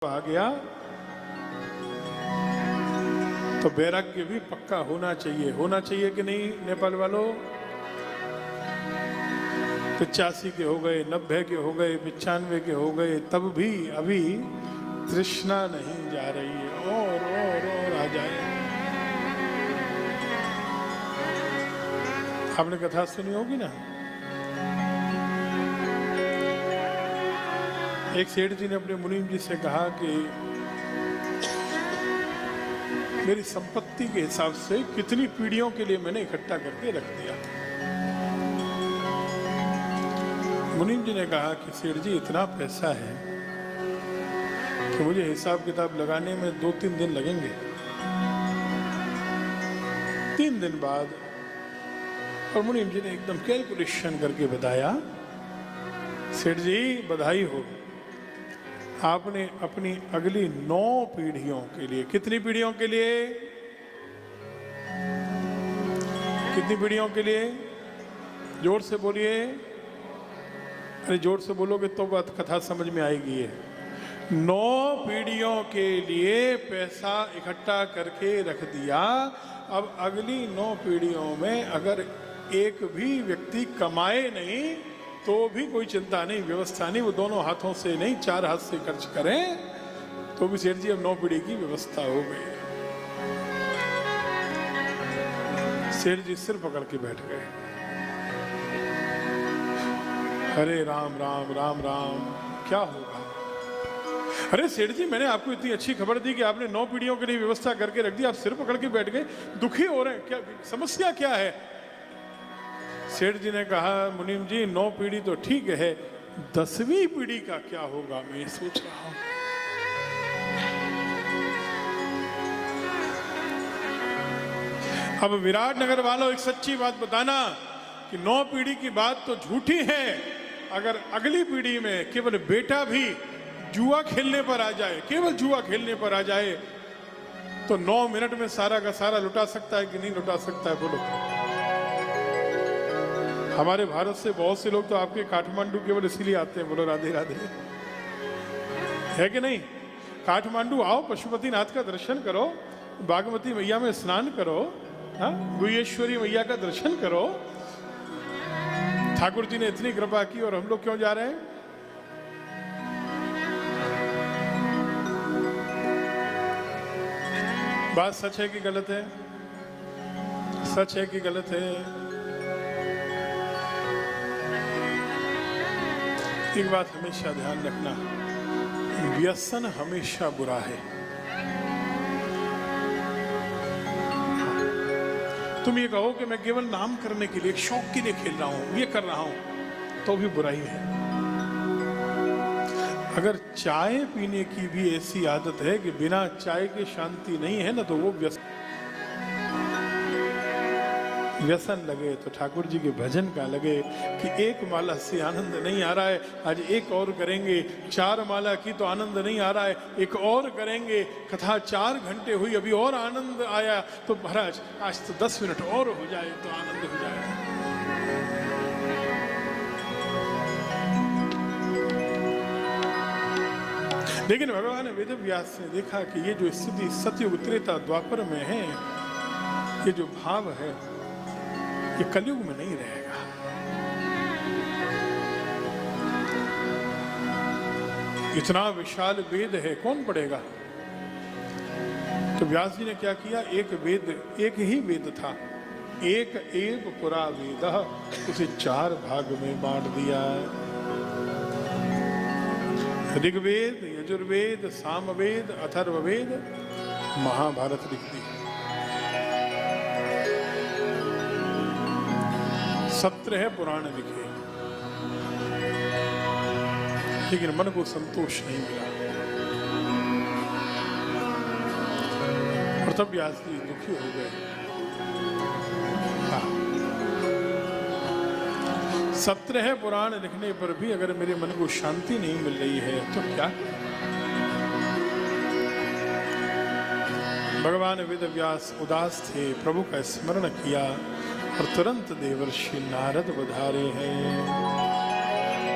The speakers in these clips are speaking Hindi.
आ गया तो वैराग्य भी पक्का होना चाहिए कि नहीं नेपाल वालों। 85 के हो गए, 90 के हो गए, 95 के हो गए, तब भी अभी तृष्णा नहीं जा रही है और आ जाए। आपने कथा सुनी होगी ना, एक सेठ जी ने अपने मुनीम जी से कहा कि मेरी संपत्ति के हिसाब से कितनी पीढ़ियों के लिए मैंने इकट्ठा करके रख दिया। मुनीम जी ने कहा कि सेठ जी इतना पैसा है कि मुझे हिसाब किताब लगाने में 2-3 दिन लगेंगे। 3 दिन बाद और मुनीम जी ने एकदम कैलकुलेशन करके बताया, सेठ जी बधाई हो, आपने अपनी अगली 9 पीढ़ियों के लिए, कितनी पीढ़ियों के लिए, कितनी पीढ़ियों के लिए, जोर से बोलिए, अरे जोर से बोलोगे तो बात कथा समझ में आएगी। है 9 पीढ़ियों के लिए पैसा इकट्ठा करके रख दिया। अब अगली 9 पीढ़ियों में अगर एक भी व्यक्ति कमाए नहीं तो भी कोई चिंता नहीं, व्यवस्था नहीं, वो दोनों हाथों से नहीं 4 हाथ से खर्च करें तो भी सेठ जी अब 9 पीढ़ी की व्यवस्था हो गई। सेठ जी सिर पकड़ के बैठ गए, हरे राम राम राम राम, क्या होगा। अरे सेठ जी मैंने आपको इतनी अच्छी खबर दी कि आपने 9 पीढ़ियों के लिए व्यवस्था करके रख दी, आप सिर पकड़ के बैठ गए, दुखी हो रहे हैं, क्या समस्या क्या है। सेठ जी ने कहा, मुनीम जी 9 पीढ़ी तो ठीक है, 10वीं पीढ़ी का क्या होगा मैं सोच रहा हूं। अब विराटनगर वालों एक सच्ची बात बताना कि 9 पीढ़ी की बात तो झूठी है। अगर अगली पीढ़ी में केवल बेटा भी जुआ खेलने पर आ जाए, केवल जुआ खेलने पर आ जाए तो 9 मिनट में सारा का सारा लुटा सकता है कि नहीं लुटा सकता है, बोलो। हमारे भारत से बहुत से लोग तो आपके काठमांडू केवल इसीलिए आते हैं, बोलो राधे राधे, है कि नहीं। काठमांडू आओ, पशुपतिनाथ का दर्शन करो, बागमती मैया में स्नान करो, गुहेश्वरी मैया का दर्शन करो। ठाकुर जी ने इतनी कृपा की और हम लोग क्यों जा रहे हैं। बात सच है कि गलत है, सच है कि गलत है। एक बात हमेशा ध्यान रखना, व्यसन हमेशा बुरा है। तुम ये कहो कि मैं केवल नाम करने के लिए, शौक के लिए खेल रहा हूं, ये कर रहा हूं, तो भी बुराई है। अगर चाय पीने की भी ऐसी आदत है कि बिना चाय के शांति नहीं है ना, तो वो व्यसन लगे। तो ठाकुर जी के भजन का लगे कि एक माला से आनंद नहीं आ रहा है, आज एक और करेंगे। 4 माला की तो आनंद नहीं आ रहा है, एक और करेंगे। कथा 4 घंटे हुई, अभी और आनंद आया तो महाराज आज तो 10 मिनट और हो जाए तो आनंद हो जाए। लेकिन भगवान वेद व्यास ने देखा कि ये जो स्थिति सतयुग त्रेता द्वापर में है, ये जो भाव है ये कलयुग में नहीं रहेगा। इतना विशाल वेद है, कौन पढ़ेगा। तो व्यास जी ने क्या किया, एक वेद, एक ही वेद था, एक एव पुरा वेद, उसे 4 भाग में बांट दिया। ऋग्वेद, यजुर्वेद, सामवेद, अथर्ववेद, महाभारत लिख दी। 17 पुराण लिखे, लेकिन मन को संतोष नहीं मिला और तब व्यास जी दुखी हो गए। हाँ, 17 पुराण लिखने पर भी अगर मेरे मन को शांति नहीं मिल रही है तो क्या। भगवान वेद व्यास उदास थे, प्रभु का स्मरण किया और तुरंत देवर्षि नारद पधारे हैं।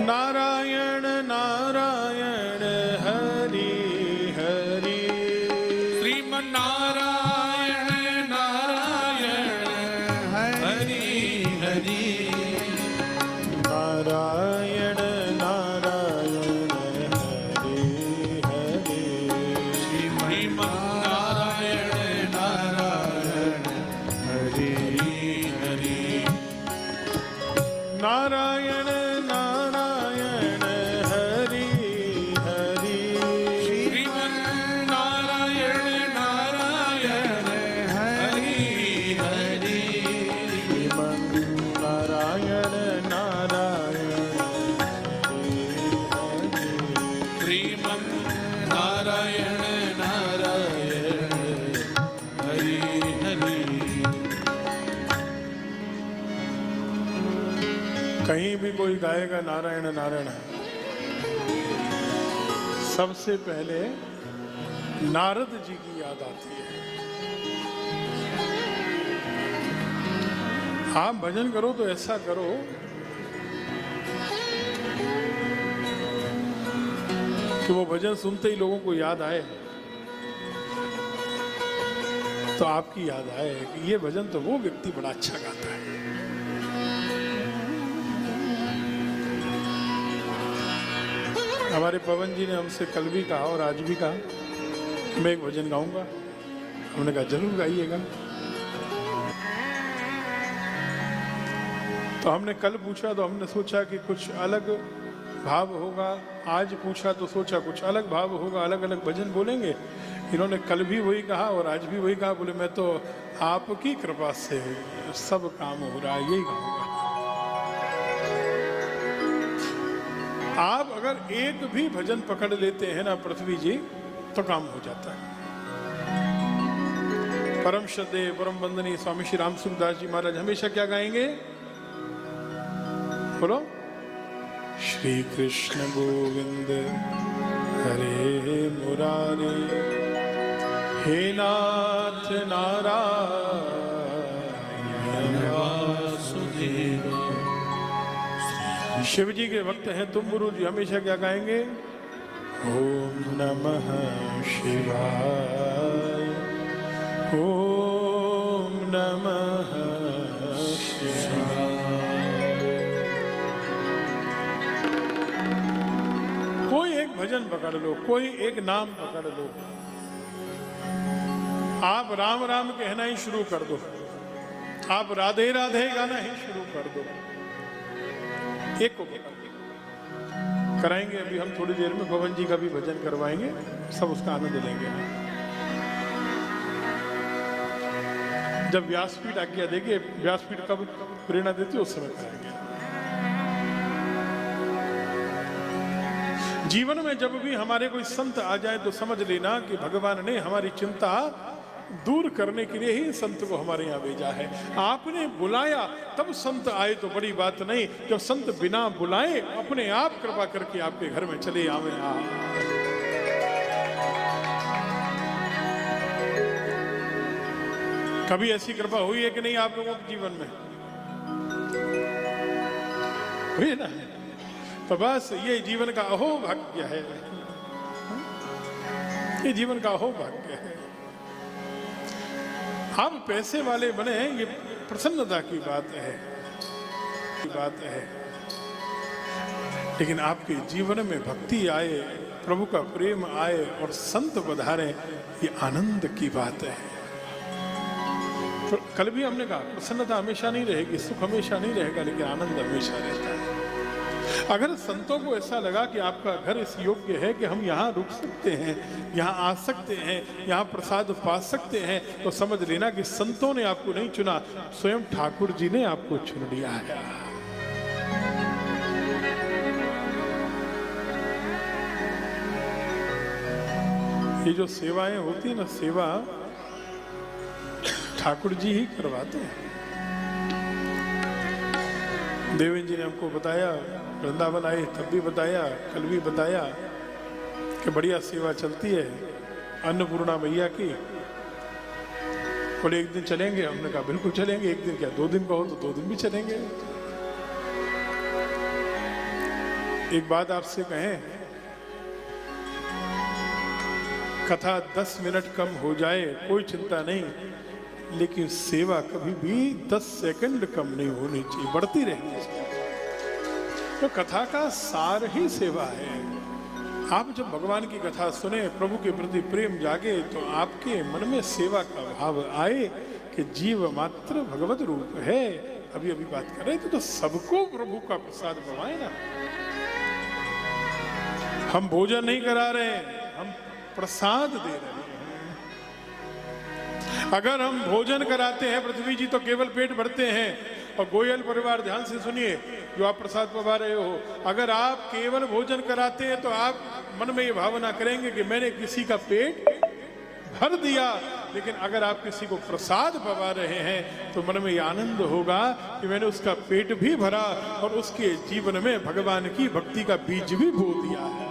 नारायण नारायण हरि नारायण नारायण हरि हरि नारायण नारायण हरि हरि श्रीमन्नारायण नारायण हरि हरि नारायण नारायण हरि हरि श्रीमन्नारायण नारायण हरि हरि श्रीमन्नारायण नारायण श्रीमन्नारायण नारायण हरि हरि। कहीं भी कोई गाएगा नारायण नारायण, सबसे पहले नारद जी की याद आती है। आप भजन करो तो ऐसा करो कि वो भजन सुनते ही लोगों को याद आए, तो आपकी याद आए कि ये भजन तो वो व्यक्ति बड़ा अच्छा गाता है। हमारे पवन जी ने हमसे कल भी कहा और आज भी कहा मैं एक भजन गाऊंगा। हमने कहा जरूर गाइएगा। तो हमने कल पूछा तो हमने सोचा कि कुछ अलग भाव होगा, आज पूछा तो सोचा कुछ अलग भाव होगा, अलग अलग भजन बोलेंगे। इन्होंने कल भी वही कहा और आज भी वही कहा। बोले मैं तो आपकी कृपा से सब काम हो रहा है, यही कहूँगा। आप अगर एक भी भजन पकड़ लेते हैं ना पृथ्वी जी, तो काम हो जाता है। परम श्रद्धेय परम वंदनीय स्वामी श्री राम सुखदास जी महाराज हमेशा क्या गाएंगे? बोलो, श्री कृष्ण गोविंद हरे मुरारे, हे नाथ नारायण वासुदेव। शिव जी के भक्त हैं तुम गुरु जी, हमेशा क्या गाएंगे? ओम नमः शिवाय, ओम नमः शिवाय। कोई एक भजन पकड़ लो, कोई एक नाम पकड़ लो, आप राम राम कहना ही शुरू कर दो, आप राधे राधे गाना ही शुरू कर दो। एक को कराएंगे अभी हम थोड़ी देर में, पवन जी का भी भजन करवाएंगे, सब उसका आनंद लेंगे। जब व्यासपीठ आज्ञा देगी, व्यासपीठ कब प्रेरणा देती है उस समय कराएंगे। जीवन में जब भी हमारे कोई संत आ जाए तो समझ लेना कि भगवान ने हमारी चिंता दूर करने के लिए ही संत को हमारे यहाँ भेजा है। आपने बुलाया तब संत आए तो बड़ी बात नहीं, जब संत बिना बुलाए अपने आप कृपा करके आपके घर में चले आवे। कभी ऐसी कृपा हुई है कि नहीं आप लोगों के जीवन में? हुई ना? तो बस ये जीवन का अहो भाग्य है, ये जीवन का अहो भाग्य है। आप पैसे वाले बने, ये प्रसन्नता की बात है, लेकिन आपके जीवन में भक्ति आए, प्रभु का प्रेम आए और संत पधारे, ये आनंद की बात है। तो कल भी हमने कहा प्रसन्नता हमेशा नहीं रहेगी, सुख हमेशा नहीं रहेगा, लेकिन आनंद हमेशा रहता है। अगर संतों को ऐसा लगा कि आपका घर इस योग्य है कि हम यहाँ रुक सकते हैं, यहाँ आ सकते हैं, यहाँ प्रसाद पा सकते हैं, तो समझ लेना कि संतों ने आपको नहीं चुना, स्वयं ठाकुर जी ने आपको चुन लिया है। ये जो सेवाएं होती है ना, सेवा ठाकुर जी ही करवाते हैं। देवेंद्र जी ने हमको बताया, वृंदावन आए तब भी बताया, कल भी बताया कि बढ़िया सेवा चलती है अन्नपूर्णा मैया की। बोले एक दिन चलेंगे, हमने कहा बिल्कुल चलेंगे। एक दिन क्या, 2 दिन कहो तो 2 दिन भी चलेंगे। एक बात आपसे कहें, कथा 10 मिनट कम हो जाए कोई चिंता नहीं, लेकिन सेवा कभी भी 10 सेकंड कम नहीं होनी चाहिए, बढ़ती रहनी चाहिए। तो कथा का सार ही सेवा है। आप जब भगवान की कथा सुने, प्रभु के प्रति प्रेम जागे, तो आपके मन में सेवा का भाव आए कि जीव मात्र भगवत रूप है। अभी अभी बात कर रहे थे, तो सबको प्रभु का प्रसाद पवाए ना। हम भोजन नहीं करा रहे हैं, हम प्रसाद दे रहे हैं। अगर हम भोजन कराते हैं पृथ्वी जी, तो केवल पेट भरते हैं। और गोयल परिवार ध्यान से सुनिए, जो आप प्रसाद पवा रहे हो, अगर आप केवल भोजन कराते हैं तो आप मन में ये भावना करेंगे कि मैंने किसी का पेट भर दिया। लेकिन अगर आप किसी को प्रसाद पवा रहे हैं तो मन में ये आनंद होगा कि मैंने उसका पेट भी भरा और उसके जीवन में भगवान की भक्ति का बीज भी बो दिया है।